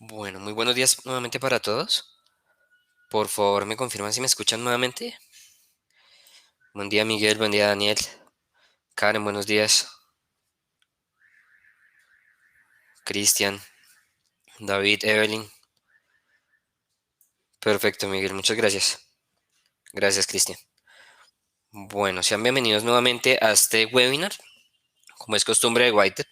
Bueno, muy buenos días nuevamente para todos. Por favor, me confirman si me escuchan nuevamente. Buen día, Miguel. Buen día, Daniel. Karen, buenos días. Cristian, David, Evelyn. Perfecto, Miguel. Muchas gracias. Gracias, Cristian. Bueno, sean bienvenidos nuevamente a este webinar. Como es costumbre de White,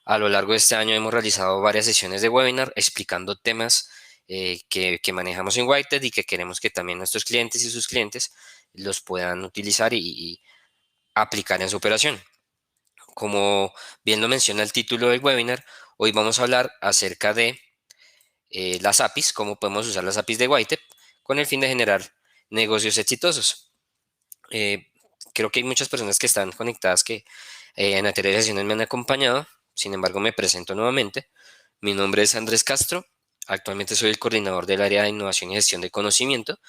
a lo largo de este año hemos realizado varias sesiones de webinar explicando temas que manejamos en Whitehead y que queremos que también nuestros clientes y sus clientes los puedan utilizar y aplicar en su operación. Como bien lo menciona el título del webinar, hoy vamos a hablar acerca de las APIs, cómo podemos usar las APIs de Whitep con el fin de generar negocios exitosos. Eh, Creo que hay muchas personas que están conectadas que en anteriores sesiones me han acompañado, sin embargo me presento nuevamente. Mi nombre es Andrés Castro, actualmente soy el coordinador del área de innovación y gestión de conocimiento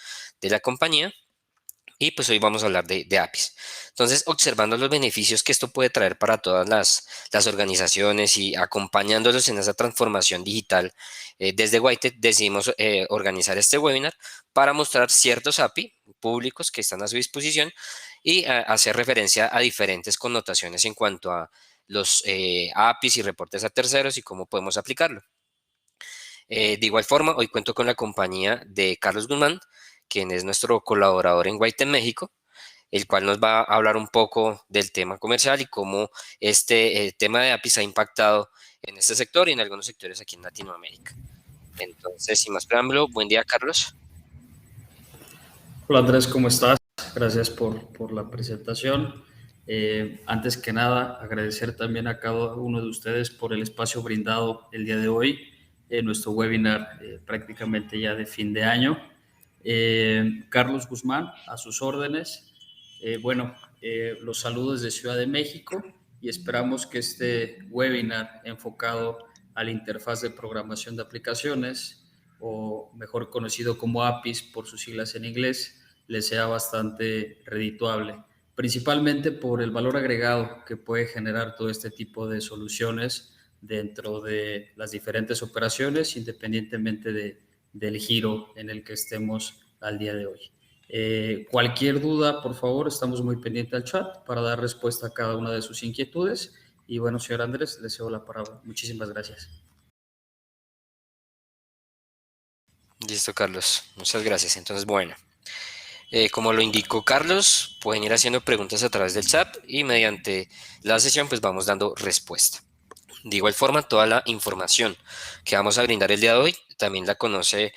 de la compañía. Y pues hoy vamos a hablar de APIs. Entonces, observando los beneficios que esto puede traer para todas las organizaciones y acompañándolos en esa transformación digital, desde Whitehead decidimos organizar este webinar para mostrar ciertos API públicos que están a su disposición y hacer referencia a diferentes connotaciones en cuanto a los APIs y reportes a terceros y cómo podemos aplicarlo. De igual forma, hoy cuento con la compañía de Carlos Guzmán, quien es nuestro colaborador en White en México, el cual nos va a hablar un poco del tema comercial y cómo este tema de APIs ha impactado en este sector y en algunos sectores aquí en Latinoamérica. Entonces, sin más preámbulo, buen día, Carlos. Hola Andrés, ¿cómo estás? Gracias por la presentación. Antes que nada, agradecer también a cada uno de ustedes por el espacio brindado el día de hoy en nuestro webinar prácticamente ya de fin de año. Carlos Guzmán, a sus órdenes. Los saludos de Ciudad de México y esperamos que este webinar enfocado a la interfaz de programación de aplicaciones, o mejor conocido como APIs por sus siglas en inglés, les sea bastante redituable, principalmente por el valor agregado que puede generar todo este tipo de soluciones dentro de las diferentes operaciones, independientemente del giro en el que estemos al día de hoy. Cualquier duda, por favor, estamos muy pendientes al chat para dar respuesta a cada una de sus inquietudes. Y bueno, señor Andrés, le cedo la palabra. Muchísimas gracias. Listo, Carlos. Muchas gracias. Entonces, bueno, como lo indicó Carlos, pueden ir haciendo preguntas a través del chat y mediante la sesión pues vamos dando respuesta. De igual forma, toda la información que vamos a brindar el día de hoy también la conoce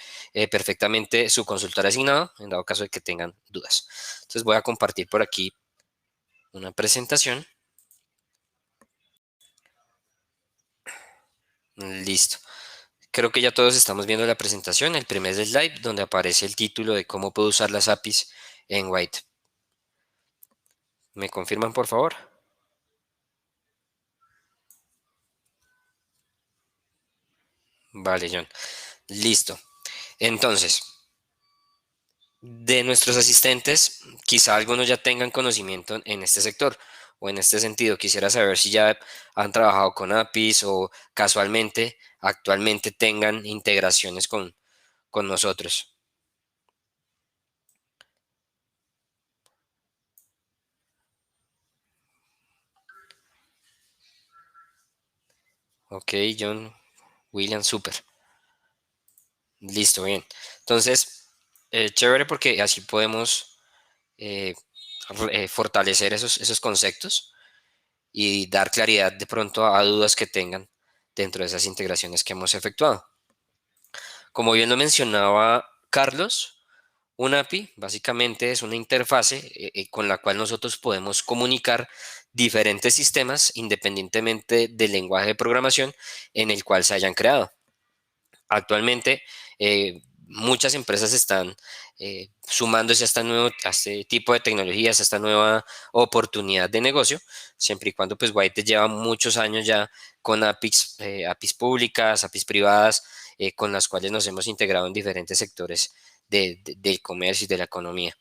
perfectamente su consultor asignado, en dado caso de que tengan dudas. Entonces voy a compartir por aquí una presentación. Listo. Creo que ya todos estamos viendo la presentación, el primer slide, donde aparece el título de cómo puedo usar las APIs en White. ¿Me confirman, por favor? Vale, John. Listo. Entonces, de nuestros asistentes, quizá algunos ya tengan conocimiento en este sector o en este sentido. Quisiera saber si ya han trabajado con APIs o casualmente, actualmente tengan integraciones con nosotros. Ok, John, William, súper. Listo, bien. Entonces, chévere porque así podemos eh, fortalecer esos conceptos y dar claridad de pronto a dudas que tengan dentro de esas integraciones que hemos efectuado. Como bien lo mencionaba Carlos, un API básicamente es una interfase con la cual nosotros podemos comunicar diferentes sistemas independientemente del lenguaje de programación en el cual se hayan creado. Actualmente, muchas empresas están sumándose a este tipo de tecnologías, a esta nueva oportunidad de negocio, siempre y cuando pues White lleva muchos años ya con APIs, APIs públicas, APIs privadas, con las cuales nos hemos integrado en diferentes sectores del comercio y de la economía.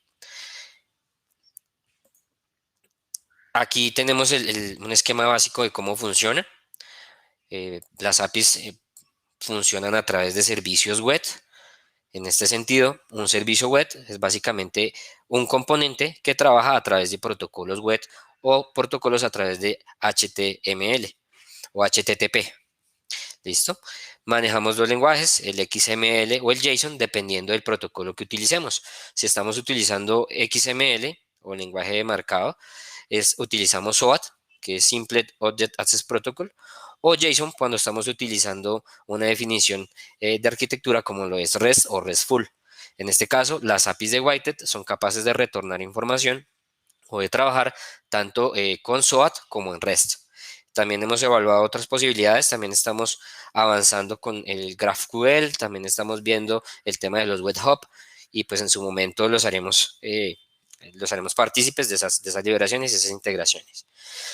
Aquí tenemos un esquema básico de cómo funciona. Las APIs funcionan a través de servicios web. En este sentido, un servicio web es básicamente un componente que trabaja a través de protocolos web o protocolos a través de HTML o HTTP. ¿Listo? Manejamos dos lenguajes, el XML o el JSON, dependiendo del protocolo que utilicemos. Si estamos utilizando XML o lenguaje de marcado, utilizamos SOAT, que es Simple Object Access Protocol, o JSON cuando estamos utilizando una definición de arquitectura como lo es REST o RESTful. En este caso, las APIs de Whited son capaces de retornar información o de trabajar tanto con SOAT como en REST. También hemos evaluado otras posibilidades, también estamos avanzando con el GraphQL, también estamos viendo el tema de los webhub y pues en su momento los haremos partícipes de esas liberaciones y esas integraciones.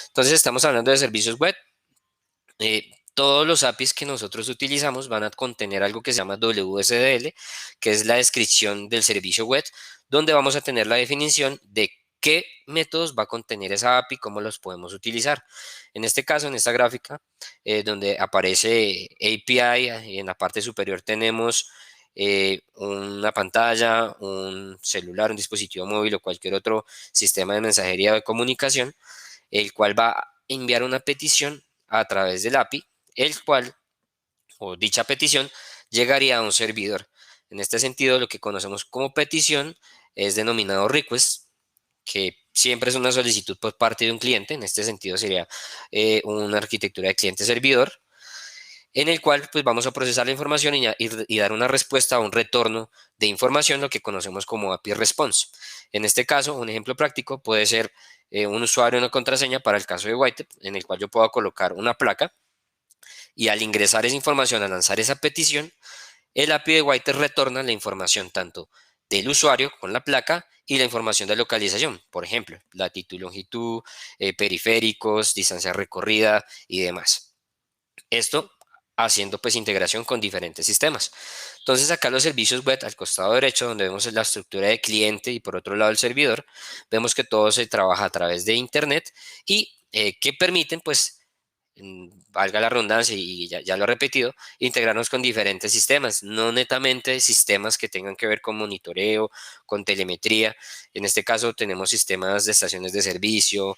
Entonces estamos hablando de servicios web. Todos los APIs que nosotros utilizamos van a contener algo que se llama WSDL, que es la descripción del servicio web, donde vamos a tener la definición de qué métodos va a contener esa API, cómo los podemos utilizar. En este caso, en esta gráfica, donde aparece API, en la parte superior tenemos una pantalla, un celular, un dispositivo móvil o cualquier otro sistema de mensajería o de comunicación, el cual va a enviar una petición a través del API, el cual, o dicha petición, llegaría a un servidor. En este sentido, lo que conocemos como petición es denominado request, que siempre es una solicitud por parte de un cliente. En este sentido sería una arquitectura de cliente-servidor, en el cual pues vamos a procesar la información y dar una respuesta o un retorno de información, lo que conocemos como API Response. En este caso, un ejemplo práctico puede ser un usuario y una contraseña para el caso de White, en el cual yo puedo colocar una placa y al ingresar esa información, al lanzar esa petición, el API de White retorna la información tanto del usuario con la placa y la información de localización, por ejemplo, latitud, longitud, periféricos, distancia recorrida y demás. Esto haciendo pues integración con diferentes sistemas. Entonces acá los servicios web al costado derecho, donde vemos la estructura de cliente y por otro lado el servidor, vemos que todo se trabaja a través de internet y que permiten pues valga la redundancia y ya lo he repetido, integrarnos con diferentes sistemas, no netamente sistemas que tengan que ver con monitoreo, con telemetría. En este caso tenemos sistemas de estaciones de servicio,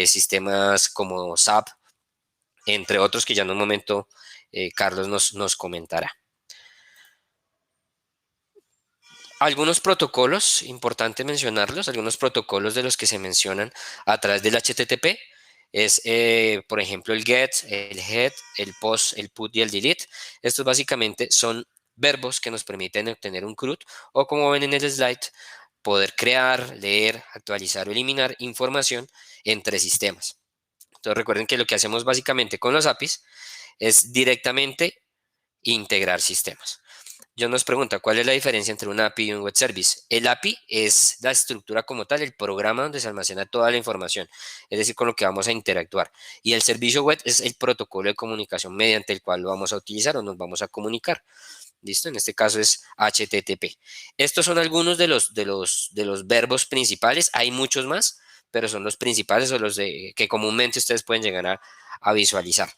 sistemas como SAP, entre otros que ya en un momento Carlos nos comentará. Algunos protocolos, importante mencionarlos, algunos protocolos de los que se mencionan a través del HTTP es, por ejemplo, el GET, el HEAD, el POST, el PUT y el DELETE. Estos básicamente son verbos que nos permiten obtener un CRUD o, como ven en el slide, poder crear, leer, actualizar o eliminar información entre sistemas. Entonces recuerden que lo que hacemos básicamente con los APIs es directamente integrar sistemas. John nos pregunta, ¿cuál es la diferencia entre un API y un web service? El API es la estructura como tal, el programa donde se almacena toda la información, es decir, con lo que vamos a interactuar. Y el servicio web es el protocolo de comunicación mediante el cual lo vamos a utilizar o nos vamos a comunicar. ¿Listo? En este caso es HTTP. Estos son algunos de los verbos principales. Hay muchos más, pero son los principales o los que comúnmente ustedes pueden llegar a visualizar.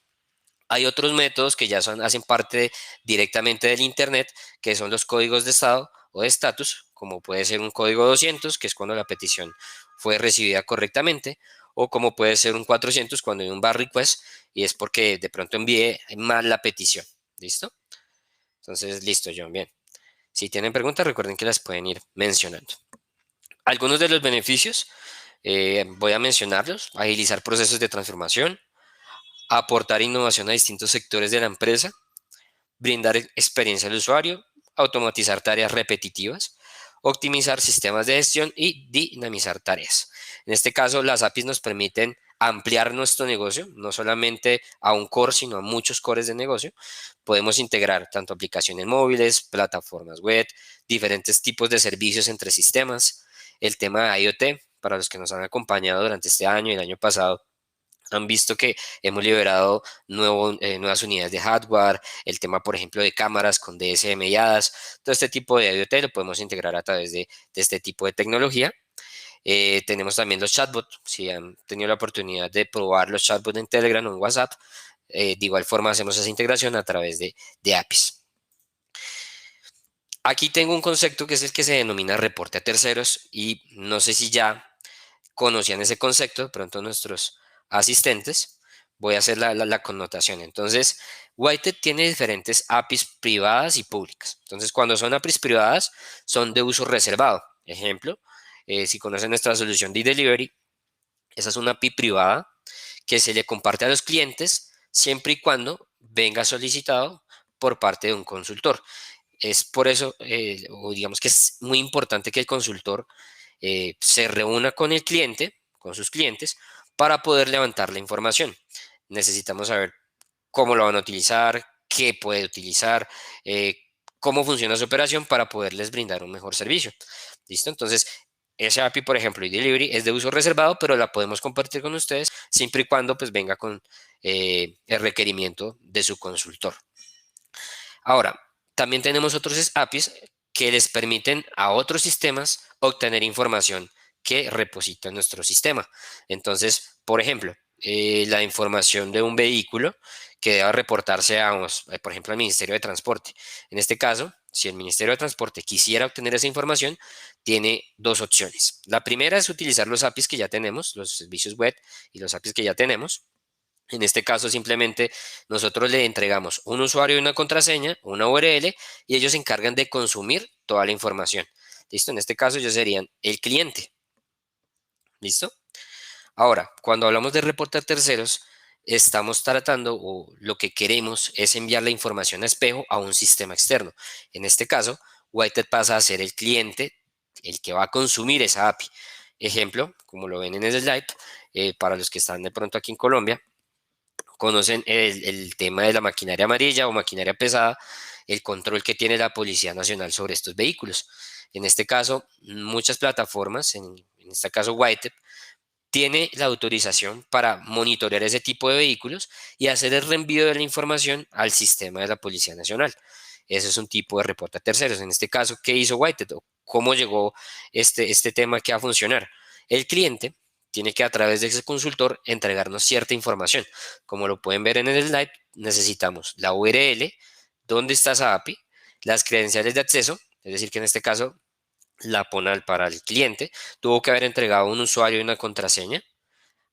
Hay otros métodos que ya hacen parte directamente del Internet, que son los códigos de estado o de estatus, como puede ser un código 200, que es cuando la petición fue recibida correctamente, o como puede ser un 400 cuando hay un bar request y es porque de pronto envié mal la petición. ¿Listo? Entonces, listo, John, bien. Si tienen preguntas, recuerden que las pueden ir mencionando. Algunos de los beneficios, voy a mencionarlos: agilizar procesos de transformación, aportar innovación a distintos sectores de la empresa, brindar experiencia al usuario, automatizar tareas repetitivas, optimizar sistemas de gestión y dinamizar tareas. En este caso, las APIs nos permiten ampliar nuestro negocio, no solamente a un core, sino a muchos cores de negocio. Podemos integrar tanto aplicaciones móviles, plataformas web, diferentes tipos de servicios entre sistemas. El tema de IoT, para los que nos han acompañado durante este año y el año pasado, han visto que hemos liberado nuevas unidades de hardware, el tema, por ejemplo, de cámaras con DSM y ADAS, todo este tipo de IoT lo podemos integrar a través de este tipo de tecnología. Tenemos también los chatbots. Si han tenido la oportunidad de probar los chatbots en Telegram o en WhatsApp, de igual forma hacemos esa integración a través de APIs. Aquí tengo un concepto que es el que se denomina reporte a terceros y no sé si ya conocían ese concepto, de pronto nuestros asistentes. Voy a hacer la connotación. Entonces, Whitehead tiene diferentes APIs privadas y públicas. Entonces, cuando son APIs privadas, son de uso reservado. Ejemplo, si conocen nuestra solución de delivery, esa es una API privada que se le comparte a los clientes siempre y cuando venga solicitado por parte de un consultor. Es por eso, o digamos que es muy importante que el consultor se reúna con el cliente, con sus clientes, para poder levantar la información. Necesitamos saber cómo lo van a utilizar, qué puede utilizar, cómo funciona su operación para poderles brindar un mejor servicio. ¿Listo? Entonces, esa API, por ejemplo, y Delivery es de uso reservado, pero la podemos compartir con ustedes siempre y cuando pues venga con el requerimiento de su consultor. Ahora, también tenemos otros APIs que les permiten a otros sistemas obtener información que reposita nuestro sistema. Entonces, por ejemplo, la información de un vehículo que deba reportarse a, por ejemplo, al Ministerio de Transporte. En este caso, si el Ministerio de Transporte quisiera obtener esa información, tiene dos opciones. La primera es utilizar los APIs que ya tenemos, los servicios web y los APIs que ya tenemos. En este caso, simplemente nosotros le entregamos un usuario y una contraseña, una URL, y ellos se encargan de consumir toda la información. ¿Listo? En este caso, ellos serían el cliente. ¿Listo? Ahora, cuando hablamos de reportar terceros, estamos tratando o lo que queremos es enviar la información a espejo a un sistema externo. En este caso, Whitehead pasa a ser el cliente, el que va a consumir esa API. Ejemplo, como lo ven en el slide, para los que están de pronto aquí en Colombia, conocen el tema de la maquinaria amarilla o maquinaria pesada, el control que tiene la Policía Nacional sobre estos vehículos. En este caso, muchas plataformas, en este caso Whitehead, tiene la autorización para monitorear ese tipo de vehículos y hacer el reenvío de la información al sistema de la Policía Nacional. Ese es un tipo de reporte a terceros. En este caso, ¿qué hizo Whitehead? ¿Cómo llegó este tema que va a funcionar? El cliente tiene que a través de ese consultor entregarnos cierta información. Como lo pueden ver en el slide, necesitamos la URL, dónde está esa API, las credenciales de acceso, es decir, que en este caso la PONAL para el cliente tuvo que haber entregado un usuario y una contraseña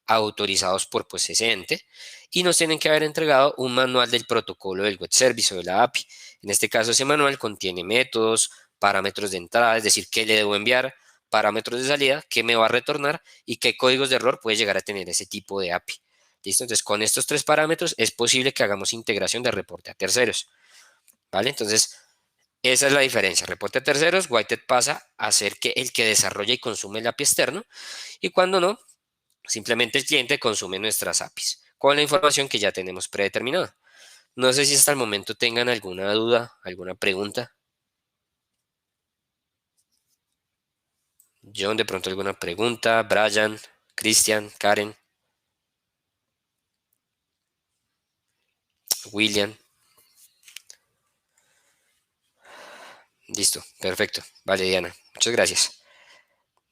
autorizados por pues, ese ente y nos tienen que haber entregado un manual del protocolo del web service o de la API. En este caso, ese manual contiene métodos, parámetros de entrada, es decir, qué le debo enviar, parámetros de salida, qué me va a retornar y qué códigos de error puede llegar a tener ese tipo de API. ¿Listo? Entonces, con estos tres parámetros es posible que hagamos integración de reporte a terceros. ¿Vale? Entonces, esa es la diferencia. Reporte a terceros, Whitehead pasa a ser que el que desarrolla y consume el API externo y cuando no, simplemente el cliente consume nuestras APIs con la información que ya tenemos predeterminada. No sé si hasta el momento tengan alguna duda, alguna pregunta. John, de pronto alguna pregunta. Brian, Christian, Karen, William. Listo, perfecto. Vale, Diana. Muchas gracias.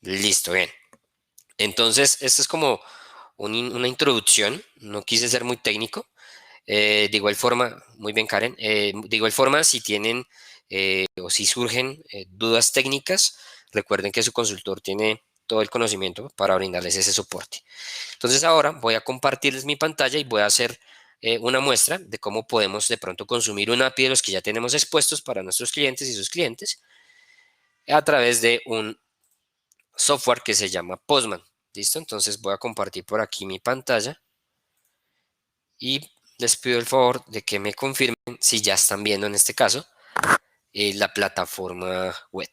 Listo, bien. Entonces, esto es como una introducción. No quise ser muy técnico. De igual forma, muy bien, Karen. De igual forma, si tienen o si surgen dudas técnicas, recuerden que su consultor tiene todo el conocimiento para brindarles ese soporte. Entonces ahora voy a compartirles mi pantalla y voy a hacer una muestra de cómo podemos de pronto consumir una API de los que ya tenemos expuestos para nuestros clientes y sus clientes a través de un software que se llama Postman. ¿Listo? Entonces voy a compartir por aquí mi pantalla y les pido el favor de que me confirmen si ya están viendo en este caso la plataforma web.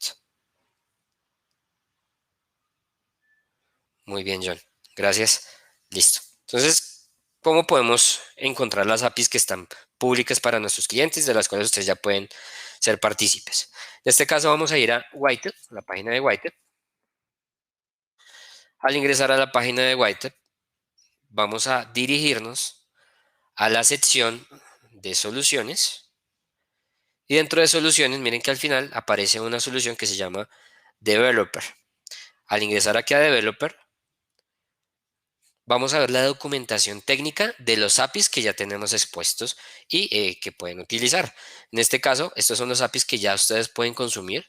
Muy bien, John. Gracias. Listo. Entonces, ¿cómo podemos encontrar las APIs que están públicas para nuestros clientes, de las cuales ustedes ya pueden ser partícipes? En este caso vamos a ir a Whitehead, a la página de Whitehead. Al ingresar a la página de Whitehead, vamos a dirigirnos a la sección de soluciones. Y dentro de soluciones, miren que al final aparece una solución que se llama Developer. Al ingresar aquí a Developer, vamos a ver la documentación técnica de los APIs que ya tenemos expuestos y que pueden utilizar. En este caso, estos son los APIs que ya ustedes pueden consumir.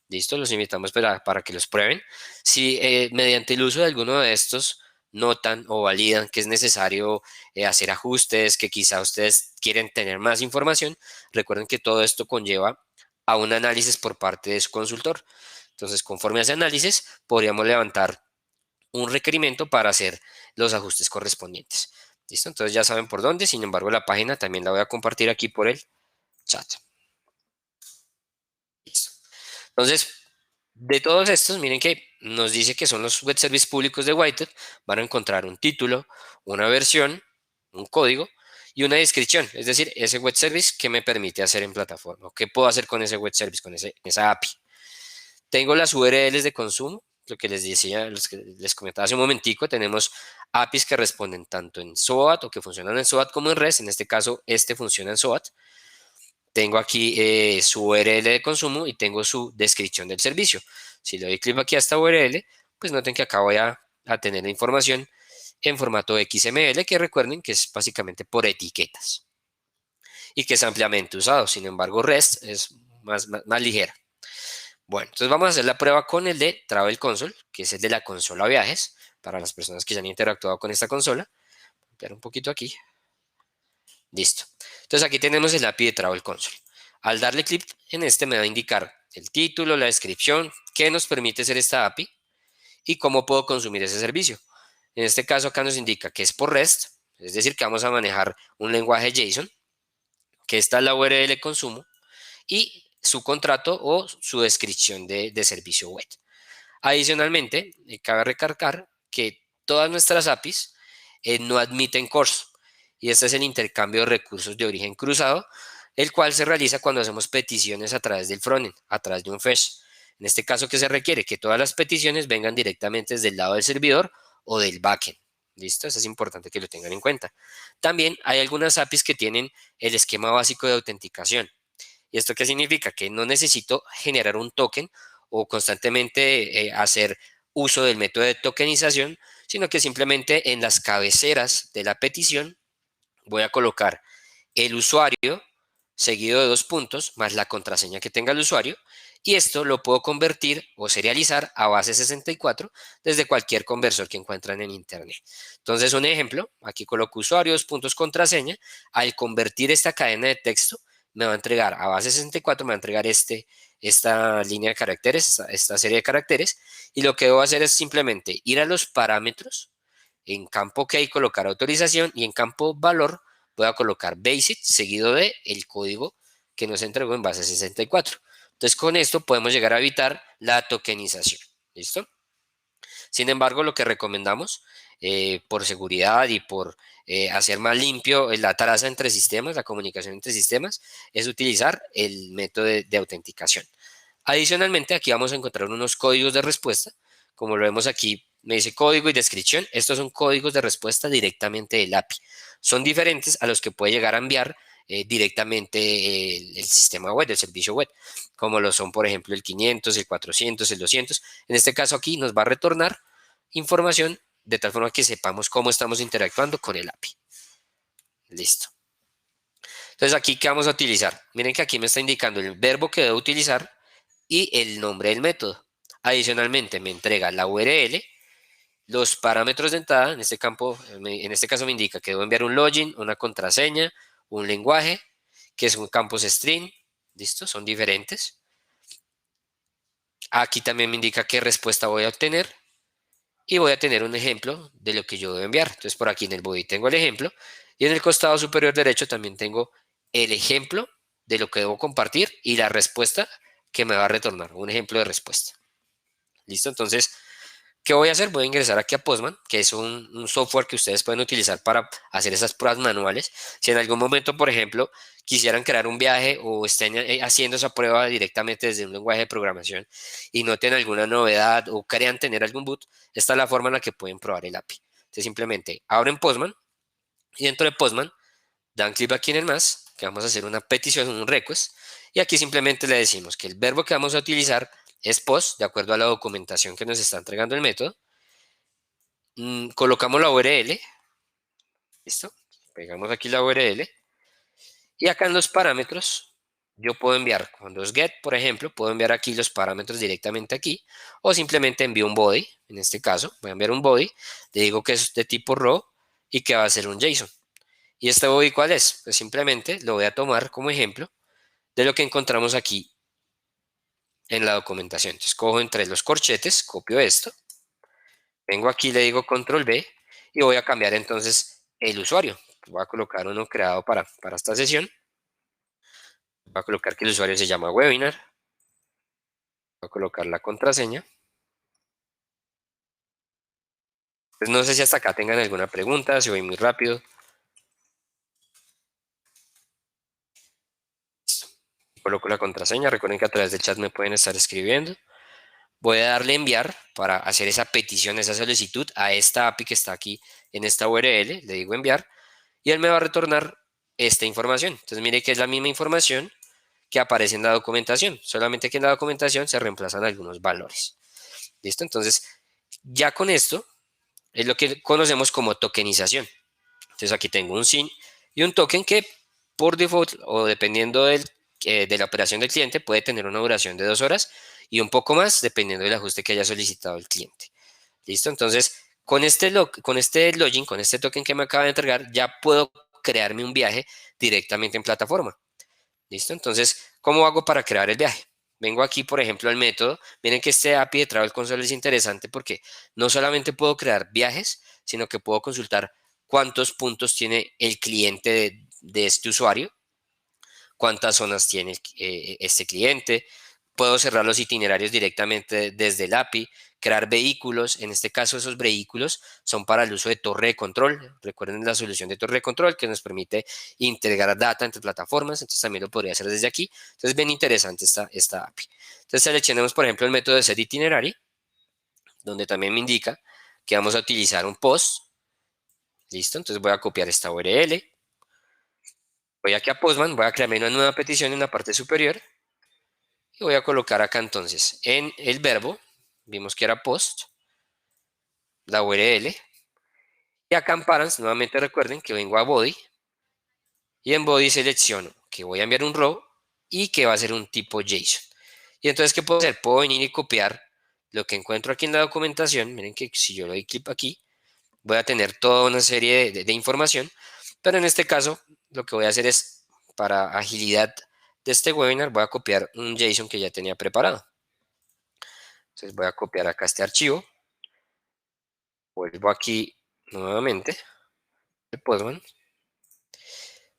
Listo, los invitamos para que los prueben. Si mediante el uso de alguno de estos notan o validan que es necesario hacer ajustes, que quizá ustedes quieren tener más información, recuerden que todo esto conlleva a un análisis por parte de su consultor. Entonces, conforme a ese análisis, podríamos levantar un requerimiento para hacer los ajustes correspondientes. ¿Listo? Entonces ya saben por dónde. Sin embargo, la página también la voy a compartir aquí por el chat. Listo. Entonces, de todos estos, miren que nos dice que son los web services públicos de Whitehead. Van a encontrar un título, una versión, un código y una descripción. Es decir, ese web service que me permite hacer en plataforma. ¿Qué puedo hacer con ese web service, con esa API? Tengo las URLs de consumo, lo que les decía, los que les comentaba hace un momentico, tenemos APIs que responden tanto en SOAT o que funcionan en SOAT como en REST. En este caso, este funciona en SOAT. Tengo aquí su URL de consumo y tengo su descripción del servicio. Si le doy clic aquí a esta URL, pues noten que acá voy a tener la información en formato XML, que recuerden que es básicamente por etiquetas y que es ampliamente usado. Sin embargo, REST es más ligera. Bueno, entonces vamos a hacer la prueba con el de Travel Console, que es el de la consola viajes, para las personas que ya han interactuado con esta consola. Voy a ampliar un poquito aquí. Listo. Entonces aquí tenemos el API de Travel Console. Al darle clic en este me va a indicar el título, la descripción, qué nos permite hacer esta API y cómo puedo consumir ese servicio. En este caso acá nos indica que es por REST, es decir, que vamos a manejar un lenguaje JSON, que está la URL de consumo y su contrato o su descripción de servicio web. Adicionalmente, cabe recalcar que todas nuestras APIs no admiten CORS y este es el intercambio de recursos de origen cruzado, el cual se realiza cuando hacemos peticiones a través del frontend, a través de un fetch. En este caso, ¿qué se requiere? Que todas las peticiones vengan directamente desde el lado del servidor o del backend. ¿Listo? Eso es importante que lo tengan en cuenta. También hay algunas APIs que tienen el esquema básico de autenticación. ¿Y esto qué significa? Que no necesito generar un token o constantemente hacer uso del método de tokenización, sino que simplemente en las cabeceras de la petición voy a colocar el usuario seguido de 2 puntos más la contraseña que tenga el usuario y esto lo puedo convertir o serializar a base 64 desde cualquier conversor que encuentran en internet. Entonces un ejemplo, aquí coloco usuario, 2 puntos, contraseña. Al convertir esta cadena de texto me va a entregar a base 64, me va a entregar esta línea de caracteres, esta serie de caracteres y lo que debo hacer es simplemente ir a los parámetros, en campo key colocar autorización y en campo valor voy a colocar basic seguido de el código que nos entregó en base 64. Entonces con esto podemos llegar a evitar la tokenización. ¿Listo? Sin embargo, lo que recomendamos por seguridad y por hacer más limpio la traza entre sistemas, la comunicación entre sistemas, es utilizar el método de autenticación. Adicionalmente, aquí vamos a encontrar unos códigos de respuesta. Como lo vemos aquí, me dice código y descripción. Estos son códigos de respuesta directamente del API. Son diferentes a los que puede llegar a enviar directamente el sistema web, el servicio web, como lo son, por ejemplo, el 500, el 400, el 200. En este caso aquí nos va a retornar información de tal forma que sepamos cómo estamos interactuando con el API. Listo. Entonces aquí, ¿qué vamos a utilizar? Miren que aquí me está indicando el verbo que debo utilizar y el nombre del método. Adicionalmente me entrega la URL, los parámetros de entrada, en este campo, en este caso me indica que debo enviar un login, una contraseña, un lenguaje, que son campos string, ¿listo? Son diferentes. Aquí también me indica qué respuesta voy a obtener y voy a tener un ejemplo de lo que yo debo enviar. Entonces por aquí en el body tengo el ejemplo y en el costado superior derecho también tengo el ejemplo de lo que debo compartir y la respuesta que me va a retornar, un ejemplo de respuesta. ¿Listo? Entonces, ¿qué voy a hacer? Voy a ingresar aquí a Postman, que es un software que ustedes pueden utilizar para hacer esas pruebas manuales. Si en algún momento, por ejemplo, quisieran crear un viaje o estén haciendo esa prueba directamente desde un lenguaje de programación y noten alguna novedad o crean tener algún boot, esta es la forma en la que pueden probar el API. Entonces simplemente abren Postman y dentro de Postman dan clic aquí en el más, que vamos a hacer una petición, un request, y aquí simplemente le decimos que el verbo que vamos a utilizar es post, de acuerdo a la documentación que nos está entregando el método, colocamos la URL, ¿listo? Pegamos aquí la URL y acá en los parámetros yo puedo enviar, cuando es get, por ejemplo, puedo enviar aquí los parámetros directamente aquí o simplemente envío un body, en este caso voy a enviar un body, le digo que es de tipo raw y que va a ser un JSON. ¿Y este body cuál es? Pues simplemente lo voy a tomar como ejemplo de lo que encontramos aquí en la documentación. Entonces cojo entre los corchetes, copio esto, vengo aquí, le digo control B y voy a cambiar entonces el usuario. Voy a colocar uno creado para esta sesión. Voy a colocar que el usuario se llama webinar. Voy a colocar la contraseña. Pues no sé si hasta acá tengan alguna pregunta, si voy muy rápido. Listo. Coloco la contraseña. Recuerden que a través del chat me pueden estar escribiendo. Voy a darle enviar para hacer esa petición, esa solicitud a esta API que está aquí en esta URL. Le digo enviar y él me va a retornar esta información. Entonces mire que es la misma información que aparece en la documentación, solamente que en la documentación se reemplazan algunos valores. ¿Listo? Entonces, ya con esto es lo que conocemos como tokenización. Entonces aquí tengo un SIN y un token que por default o dependiendo de la operación del cliente puede tener una duración de 2 horas y un poco más dependiendo del ajuste que haya solicitado el cliente. ¿Listo? Entonces, con este login, con este token que me acaba de entregar, ya puedo crearme un viaje directamente en plataforma. ¿Listo? Entonces, ¿cómo hago para crear el viaje? Vengo aquí, por ejemplo, al método. Miren que este API de Travel Console es interesante porque no solamente puedo crear viajes, sino que puedo consultar cuántos puntos tiene el cliente de este usuario, cuántas zonas tiene este cliente. Puedo cerrar los itinerarios directamente desde el API, crear vehículos. En este caso, esos vehículos son para el uso de torre de control. Recuerden la solución de torre de control que nos permite integrar data entre plataformas. Entonces también lo podría hacer desde aquí. Entonces, bien interesante esta API. Entonces, seleccionemos, por ejemplo, el método de set itinerary, donde también me indica que vamos a utilizar un post. Listo. Entonces, voy a copiar esta URL. Voy aquí a Postman, voy a crearme una nueva petición en la parte superior y voy a colocar acá entonces en el verbo, vimos que era post, la URL, y acá en params, nuevamente recuerden que vengo a body y en body selecciono que voy a enviar un row y que va a ser un tipo JSON. Y entonces, ¿qué puedo hacer? Puedo venir y copiar lo que encuentro aquí en la documentación. Miren que si yo le doy clic aquí, voy a tener toda una serie de información, pero en este caso lo que voy a hacer es, para agilidad de este webinar, voy a copiar un JSON que ya tenía preparado. Entonces voy a copiar acá este archivo, vuelvo aquí nuevamente, el Postman,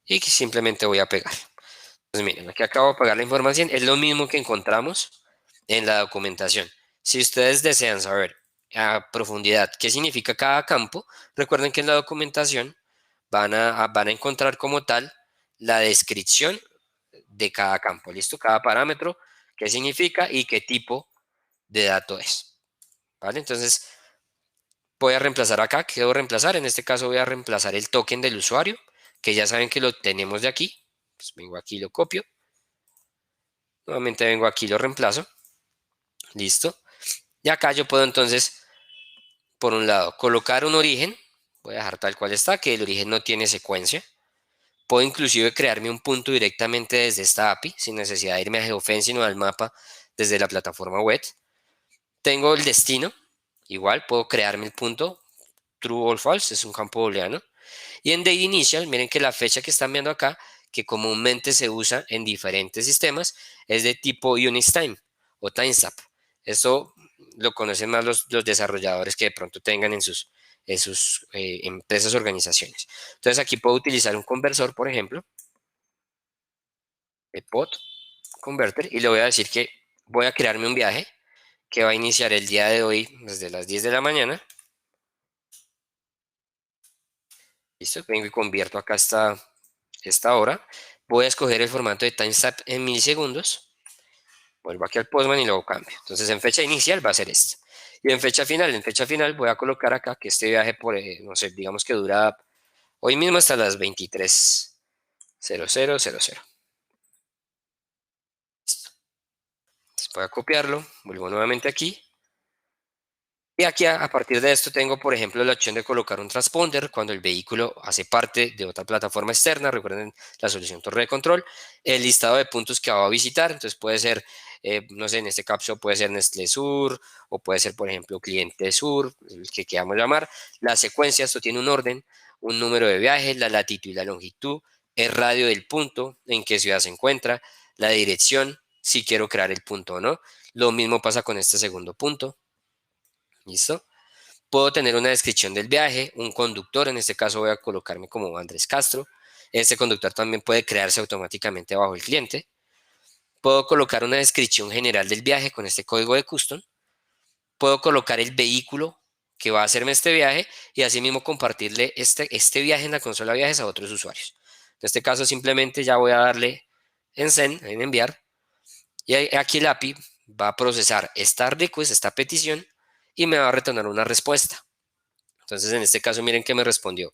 y simplemente voy a pegar. Entonces miren, aquí acabo de pegar la información, es lo mismo que encontramos en la documentación. Si ustedes desean saber a profundidad qué significa cada campo, recuerden que en la documentación van a encontrar como tal la descripción de cada campo, ¿listo? Cada parámetro, qué significa y qué tipo de dato es, ¿vale? Entonces, voy a reemplazar acá, ¿qué debo reemplazar? En este caso voy a reemplazar el token del usuario, que ya saben que lo tenemos de aquí. Pues vengo aquí, lo copio. Nuevamente vengo aquí, lo reemplazo. Listo. Y acá yo puedo entonces, por un lado, colocar un origen. Voy a dejar tal cual está, que el origen no tiene secuencia. Puedo inclusive crearme un punto directamente desde esta API, sin necesidad de irme a Geofence, sino al mapa desde la plataforma web. Tengo el destino. Igual puedo crearme el punto true or false, es un campo booleano. Y en date initial, miren que la fecha que están viendo acá, que comúnmente se usa en diferentes sistemas, es de tipo Unistime o timestamp. Esto lo conocen más los desarrolladores que de pronto tengan en sus empresas o organizaciones. Entonces aquí puedo utilizar un conversor, por ejemplo, el pod converter, y le voy a decir que voy a crearme un viaje que va a iniciar el día de hoy desde las 10 de la mañana. Listo, vengo y convierto acá esta hora. Voy a escoger el formato de timestamp en milisegundos. Vuelvo aquí al Postman y luego cambio. Entonces en fecha inicial va a ser este. Y en fecha final voy a colocar acá que este viaje no sé, digamos que dura hoy mismo hasta las 23:00:00. Listo. Entonces voy a copiarlo, vuelvo nuevamente aquí Y aquí a partir de esto tengo, por ejemplo, la opción de colocar un transponder cuando el vehículo hace parte de otra plataforma externa. Recuerden la solución torre de control, el listado de puntos que va a visitar. Entonces puede ser, no sé, en este caso puede ser Nestlé Sur o puede ser, por ejemplo, Cliente Sur, el que queramos llamar. La secuencia, esto tiene un orden, un número de viajes, la latitud y la longitud, el radio del punto, en qué ciudad se encuentra, la dirección, si quiero crear el punto o no. Lo mismo pasa con este segundo punto. ¿Listo? Puedo tener una descripción del viaje, un conductor, en este caso voy a colocarme como Andrés Castro. Este conductor también puede crearse automáticamente bajo el cliente. Puedo colocar una descripción general del viaje con este código de custom. Puedo colocar el vehículo que va a hacerme este viaje y asimismo compartirle este viaje en la consola de viajes a otros usuarios. En este caso simplemente ya voy a darle en send, en enviar, y aquí el API va a procesar esta request, esta petición, y me va a retornar una respuesta. Entonces, en este caso, miren que me respondió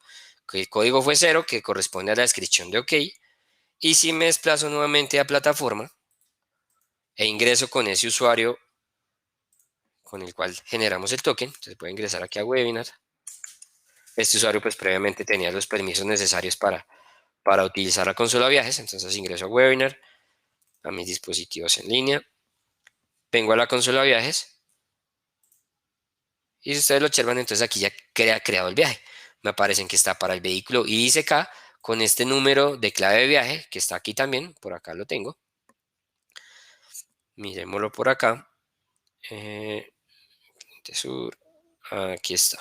que el código fue 0, que corresponde a la descripción de OK. Y si me desplazo nuevamente a plataforma e ingreso con ese usuario con el cual generamos el token, entonces voy a ingresar aquí a Webinar. Este usuario pues previamente tenía los permisos necesarios para utilizar la consola de viajes, entonces ingreso a Webinar, a mis dispositivos en línea, vengo a la consola de viajes y si ustedes lo observan, entonces aquí ya creado el viaje. Me aparecen que está para el vehículo IDCK con este número de clave de viaje que está aquí también, por acá lo tengo. Miremoslo por acá. Sur, aquí está.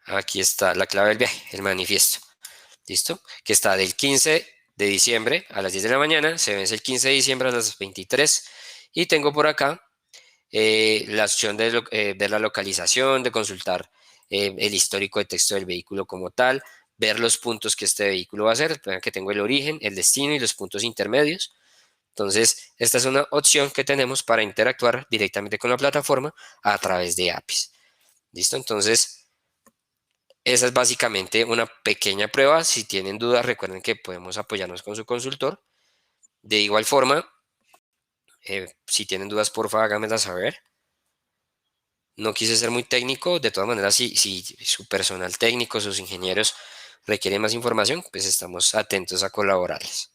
Aquí está la clave del viaje, el manifiesto. ¿Listo? Que está del 15 de diciembre a las 10 de la mañana, se vence el 15 de diciembre a las 23 y tengo por acá la opción de ver la localización, de consultar el histórico de texto del vehículo como tal, ver los puntos que este vehículo va a hacer, que tengo el origen, el destino y los puntos intermedios. Entonces, esta es una opción que tenemos para interactuar directamente con la plataforma a través de APIs. ¿Listo? Entonces, esa es básicamente una pequeña prueba. Si tienen dudas, recuerden que podemos apoyarnos con su consultor. De igual forma, si tienen dudas, porfa, háganmelas saber. No quise ser muy técnico, de todas maneras, si su personal técnico, sus ingenieros requieren más información, pues estamos atentos a colaborarles.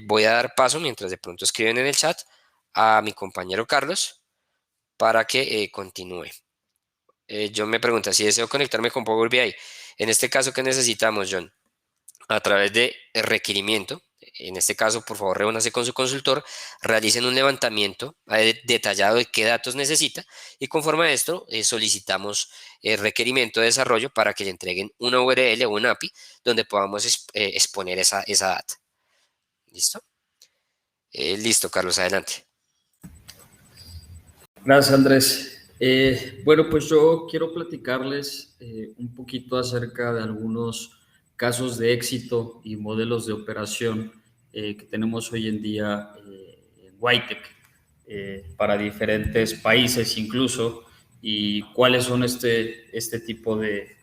Voy a dar paso, mientras de pronto escriben en el chat, a mi compañero Carlos para que continúe. John me pregunta si deseo conectarme con Power BI. En este caso, ¿qué necesitamos, John? A través de requerimiento, en este caso, por favor, reúnase con su consultor, realicen un levantamiento detallado de qué datos necesita y conforme a esto solicitamos el requerimiento de desarrollo para que le entreguen una URL o un API donde podamos exponer esa data. ¿Listo? Listo, Carlos, adelante. Gracias, Andrés. Bueno, pues yo quiero platicarles un poquito acerca de algunos casos de éxito y modelos de operación que tenemos hoy en día en Guaitec para diferentes países incluso, y cuáles son este tipo de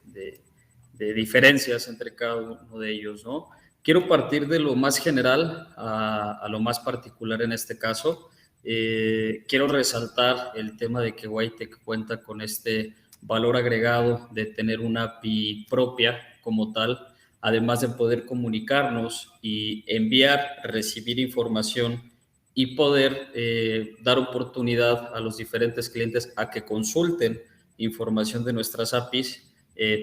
diferencias entre cada uno de ellos, ¿no? Quiero partir de lo más general a lo más particular en este caso. Quiero resaltar el tema de que Guaitec cuenta con este valor agregado de tener una API propia como tal, además de poder comunicarnos y enviar, recibir información y poder dar oportunidad a los diferentes clientes a que consulten información de nuestras APIs.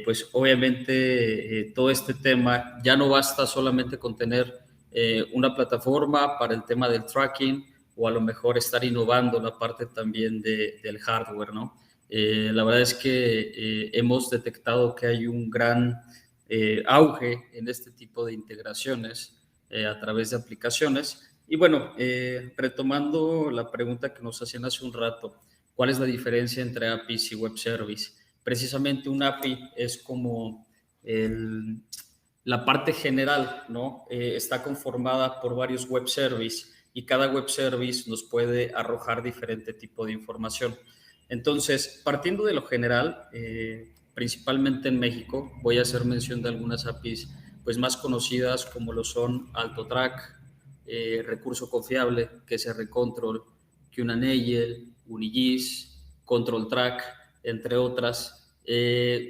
Pues obviamente todo este tema ya no basta solamente con tener una plataforma para el tema del tracking, o a lo mejor estar innovando la parte también del hardware, ¿no? La verdad es que hemos detectado que hay un gran auge en este tipo de integraciones a través de aplicaciones. Y bueno, retomando la pregunta que nos hacían hace un rato, ¿cuál es la diferencia entre APIs y web service? Precisamente un API es como la parte general, ¿no? Está conformada por varios web service y cada web service nos puede arrojar diferente tipo de información. Entonces, partiendo de lo general, principalmente en México, voy a hacer mención de algunas APIs pues, más conocidas como lo son AltoTrack, Recurso Confiable, KSR Control, QNANAGEL, Unigis, Control Track, entre otras.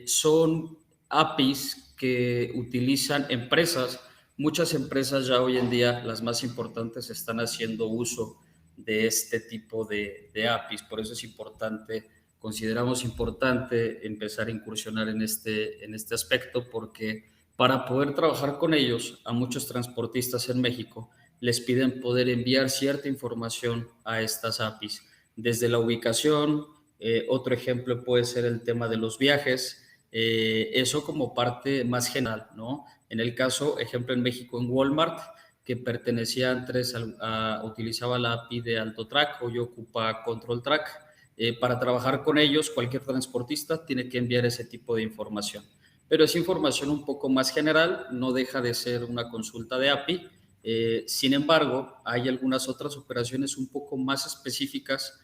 Son APIs que utilizan empresas. Muchas empresas ya hoy en día, las más importantes, están haciendo uso de este tipo de APIs. Por eso es importante, consideramos importante empezar a incursionar en este aspecto, porque para poder trabajar con ellos, a muchos transportistas en México les piden poder enviar cierta información a estas APIs, desde la ubicación. Otro ejemplo puede ser el tema de los viajes, eso como parte más general, ¿no? En el caso, ejemplo en México, en Walmart, que pertenecía antes utilizaba la API de AltoTrack, hoy ocupa Control Track. Para trabajar con ellos, cualquier transportista tiene que enviar ese tipo de información. Pero es información un poco más general, no deja de ser una consulta de API. Sin embargo, hay algunas otras operaciones un poco más específicas.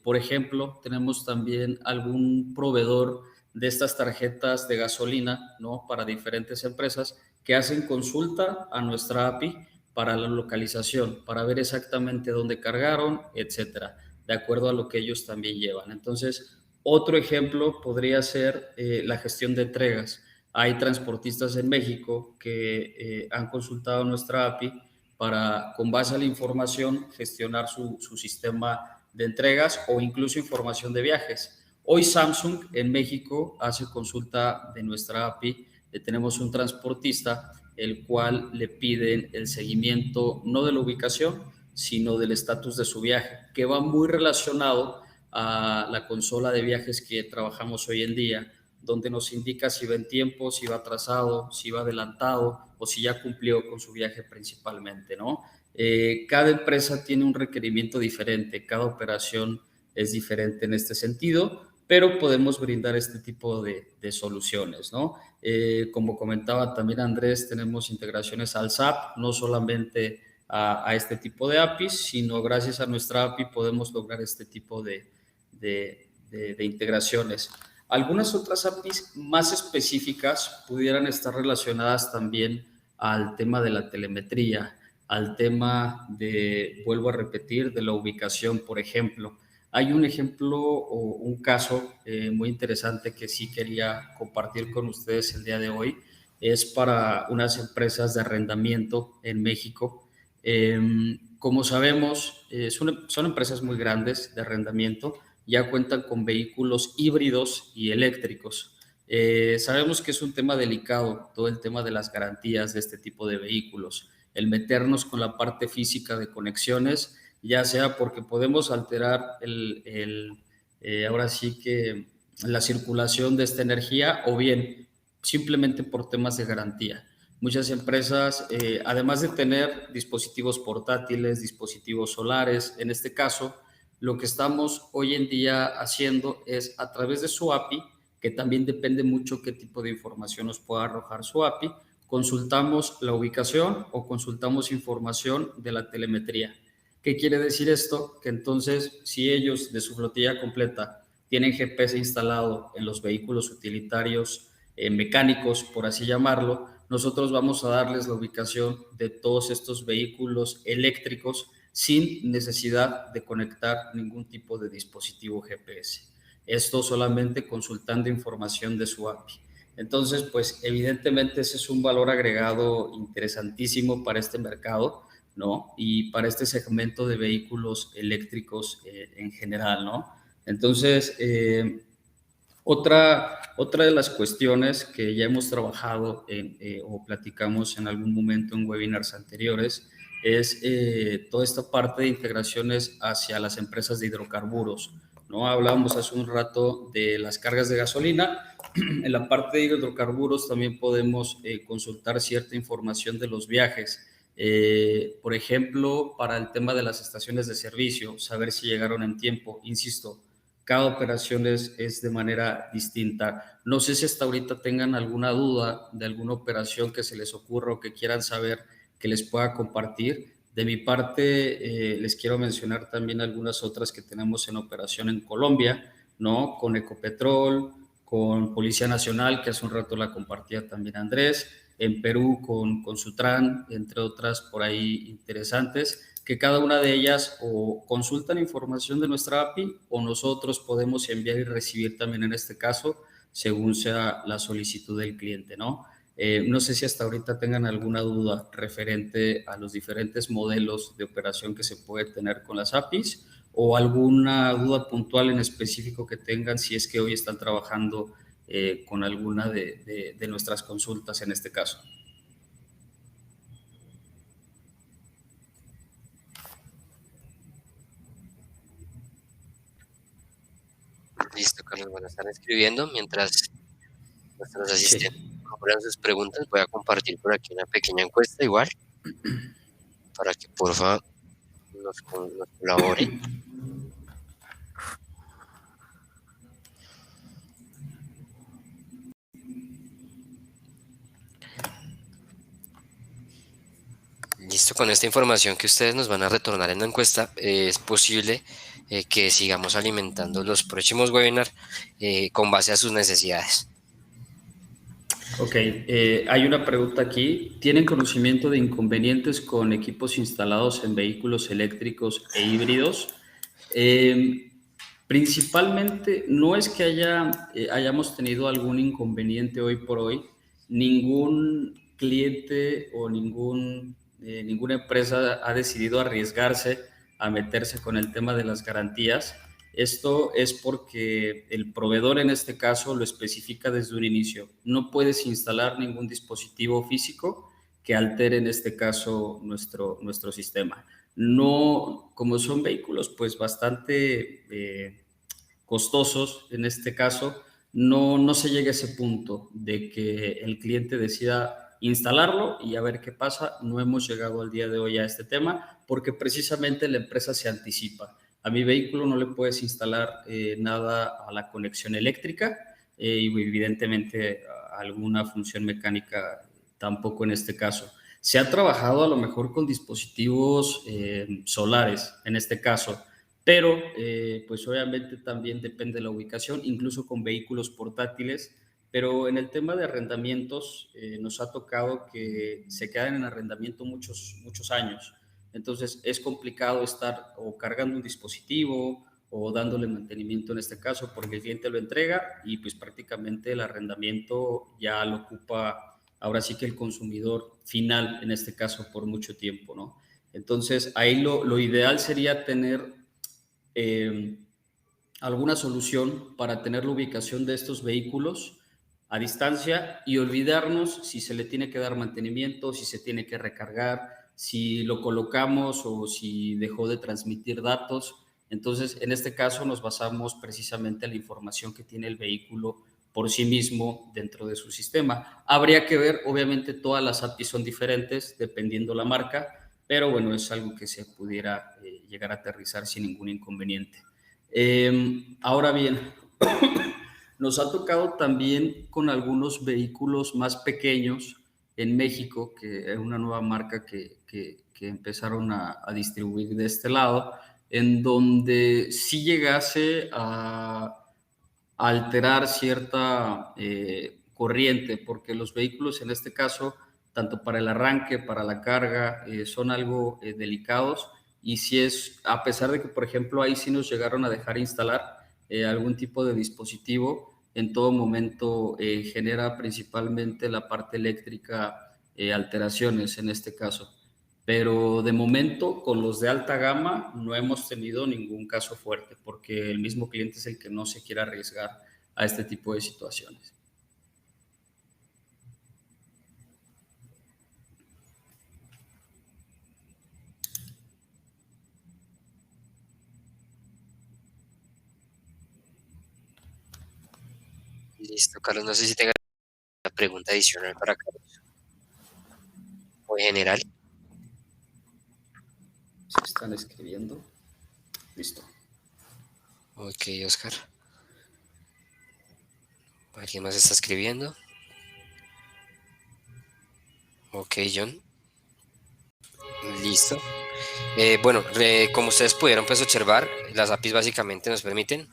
Por ejemplo, tenemos también algún proveedor de estas tarjetas de gasolina, ¿no? Para diferentes empresas que hacen consulta a nuestra API para la localización, para ver exactamente dónde cargaron, etcétera, de acuerdo a lo que ellos también llevan. Entonces, otro ejemplo podría ser la gestión de entregas. Hay transportistas en México que han consultado nuestra API para, con base a la información, gestionar su sistema de entregas o incluso información de viajes. Hoy Samsung en México hace consulta de nuestra API. Tenemos un transportista el cual le piden el seguimiento no de la ubicación, sino del estatus de su viaje, que va muy relacionado a la consola de viajes que trabajamos hoy en día, donde nos indica si va en tiempo, si va atrasado, si va adelantado o si ya cumplió con su viaje principalmente, ¿no? Cada empresa tiene un requerimiento diferente, cada operación es diferente en este sentido, pero podemos brindar este tipo de soluciones, ¿no? Como comentaba también Andrés, tenemos integraciones al SAP, no solamente a este tipo de APIs, sino gracias a nuestra API podemos lograr este tipo de integraciones. Algunas otras APIs más específicas pudieran estar relacionadas también al tema de la telemetría, al tema de, vuelvo a repetir, de la ubicación, por ejemplo. Hay un ejemplo o un caso muy interesante que sí quería compartir con ustedes el día de hoy. Es para unas empresas de arrendamiento en México. Como sabemos, son empresas muy grandes de arrendamiento, ya cuentan con vehículos híbridos y eléctricos. Sabemos que es un tema delicado, todo el tema de las garantías de este tipo de vehículos, el meternos con la parte física de conexiones, ya sea porque podemos alterar ahora sí que la circulación de esta energía o bien simplemente por temas de garantía. Muchas empresas, además de tener dispositivos portátiles, dispositivos solares, en este caso, lo que estamos hoy en día haciendo es a través de su API, que también depende mucho qué tipo de información nos pueda arrojar su API, consultamos la ubicación o consultamos información de la telemetría. ¿Qué quiere decir esto? Que entonces, si ellos de su flotilla completa tienen GPS instalado en los vehículos utilitarios mecánicos, por así llamarlo, nosotros vamos a darles la ubicación de todos estos vehículos eléctricos sin necesidad de conectar ningún tipo de dispositivo GPS. Esto solamente consultando información de su API. Entonces, pues evidentemente ese es un valor agregado interesantísimo para este mercado, ¿no? Y para este segmento de vehículos eléctricos en general, ¿no? Entonces, otra de las cuestiones que ya hemos trabajado o platicamos en algún momento en webinars anteriores es toda esta parte de integraciones hacia las empresas de hidrocarburos, ¿no? Hablábamos hace un rato de las cargas de gasolina. En la parte de hidrocarburos también podemos consultar cierta información de los viajes. Por ejemplo, para el tema de las estaciones de servicio, saber si llegaron en tiempo. Insisto, cada operación es de manera distinta. No sé si hasta ahorita tengan alguna duda de alguna operación que se les ocurra o que quieran saber que les pueda compartir. De mi parte, les quiero mencionar también algunas otras que tenemos en operación en Colombia, ¿no? Con Ecopetrol, con Policía Nacional, que hace un rato la compartía también Andrés, en Perú con Sutran, entre otras por ahí interesantes, que cada una de ellas o consultan información de nuestra API o nosotros podemos enviar y recibir también en este caso, según sea la solicitud del cliente, ¿no? No sé si hasta ahorita tengan alguna duda referente a los diferentes modelos de operación que se puede tener con las APIs o alguna duda puntual en específico que tengan si es que hoy están trabajando con alguna de nuestras consultas en este caso. Listo, Carlos. Bueno, están escribiendo mientras nuestros Sí. asistentes formulan sus preguntas. Voy a compartir por aquí una pequeña encuesta igual para que porfa nos colaboren. Listo, con esta información que ustedes nos van a retornar en la encuesta, es posible que sigamos alimentando los próximos webinars con base a sus necesidades. Ok, hay una pregunta aquí. ¿Tienen conocimiento de inconvenientes con equipos instalados en vehículos eléctricos e híbridos? Principalmente, no es que hayamos tenido algún inconveniente hoy por hoy. Ningún cliente o ninguna empresa ha decidido arriesgarse a meterse con el tema de las garantías. Esto es porque el proveedor en este caso lo especifica desde un inicio. No puedes instalar ningún dispositivo físico que altere en este caso nuestro sistema. No, como son vehículos pues bastante costosos en este caso, no se llega a ese punto de que el cliente decida instalarlo y a ver qué pasa. No hemos llegado al día de hoy a este tema porque precisamente la empresa se anticipa. A mi vehículo no le puedes instalar nada a la conexión eléctrica y evidentemente alguna función mecánica tampoco en este caso. Se ha trabajado a lo mejor con dispositivos solares en este caso, pero pues obviamente también depende de la ubicación, incluso con vehículos portátiles. Pero en el tema de arrendamientos nos ha tocado que se quedan en arrendamiento muchos años. Entonces es complicado estar o cargando un dispositivo o dándole mantenimiento en este caso porque el cliente lo entrega y pues prácticamente el arrendamiento ya lo ocupa ahora sí que el consumidor final en este caso por mucho tiempo, ¿no? Entonces ahí lo ideal sería tener eh, alguna solución para tener la ubicación de estos vehículos a distancia y olvidarnos si se le tiene que dar mantenimiento, si se tiene que recargar, si lo colocamos o si dejó de transmitir datos. Entonces, en este caso nos basamos precisamente en la información que tiene el vehículo por sí mismo dentro de su sistema. Habría que ver, obviamente todas las APIs son diferentes dependiendo la marca, pero bueno, es algo que se pudiera llegar a aterrizar sin ningún inconveniente. Ahora bien, nos ha tocado también con algunos vehículos más pequeños en México, que es una nueva marca que empezaron a distribuir de este lado, en donde sí llegase a alterar cierta corriente, porque los vehículos en este caso, tanto para el arranque, para la carga, son algo delicados y si es, a pesar de que, por ejemplo, ahí sí nos llegaron a dejar instalar algún tipo de dispositivo, en todo momento genera principalmente la parte eléctrica alteraciones en este caso. Pero de momento, con los de alta gama, no hemos tenido ningún caso fuerte, porque el mismo cliente es el que no se quiere arriesgar a este tipo de situaciones. Listo, Carlos. No sé si tenga una pregunta adicional para Carlos o en general. Se están escribiendo. Listo. Ok, Oscar. ¿Alguien más está escribiendo? Ok, John. Listo. Bueno, como ustedes pudieron pues observar, las APIs básicamente nos permiten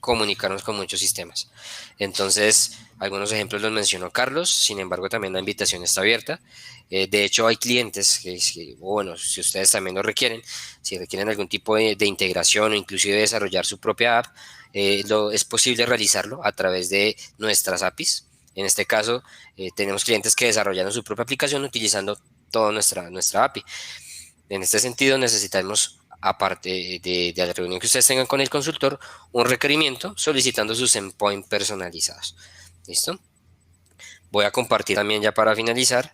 comunicarnos con muchos sistemas. Entonces, algunos ejemplos los mencionó Carlos, sin embargo también la invitación está abierta. De hecho, hay clientes bueno, si ustedes también lo requieren, si requieren algún tipo de integración o inclusive desarrollar su propia app, es posible realizarlo a través de nuestras APIs. En este caso, tenemos clientes que desarrollaron su propia aplicación utilizando toda nuestra API. En este sentido, necesitamos, aparte de la reunión que ustedes tengan con el consultor, un requerimiento solicitando sus endpoints personalizados. ¿Listo? Voy a compartir también ya para finalizar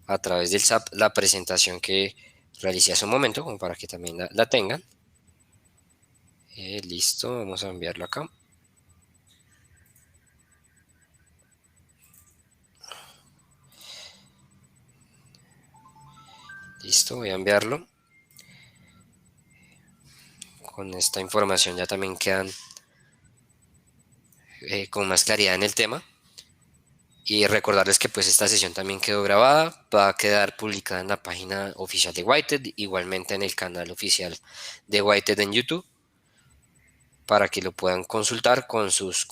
a través del SAP la presentación que realicé hace un momento, como para que también la tengan. Listo, vamos a enviarlo acá. Listo, voy a enviarlo. Con esta información ya también quedan con más claridad en el tema. Y recordarles que pues esta sesión también quedó grabada, va a quedar publicada en la página oficial de Whited, igualmente en el canal oficial de Whited en YouTube, para que lo puedan consultar con sus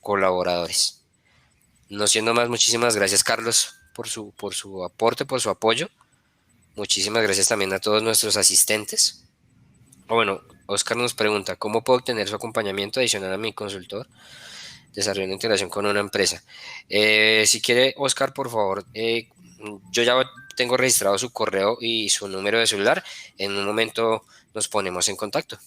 colaboradores. No siendo más, muchísimas gracias Carlos por su aporte, por su apoyo. Muchísimas gracias también a todos nuestros asistentes. Bueno, Oscar nos pregunta, ¿cómo puedo obtener su acompañamiento adicional a mi consultor? Desarrollando integración con una empresa. Si quiere, Oscar, por favor, yo ya tengo registrado su correo y su número de celular. En un momento nos ponemos en contacto.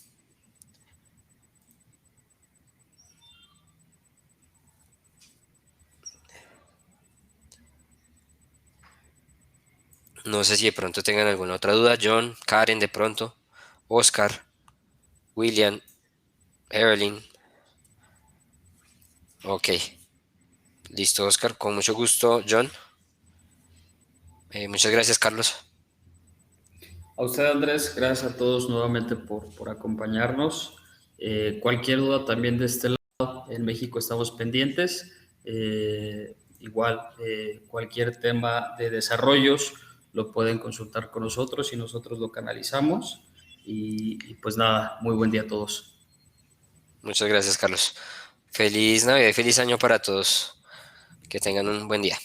No sé si de pronto tengan alguna otra duda. John, Karen, de pronto, Oscar, William, Evelyn. Ok, listo, Oscar. Con mucho gusto, John. Muchas gracias, Carlos. A usted, Andrés, gracias a todos nuevamente por acompañarnos. Cualquier duda también de este lado, en México estamos pendientes. Igual, cualquier tema de desarrollos lo pueden consultar con nosotros y nosotros lo canalizamos. Y pues nada, muy buen día a todos. Muchas gracias, Carlos. Feliz Navidad y feliz año para todos. Que tengan un buen día.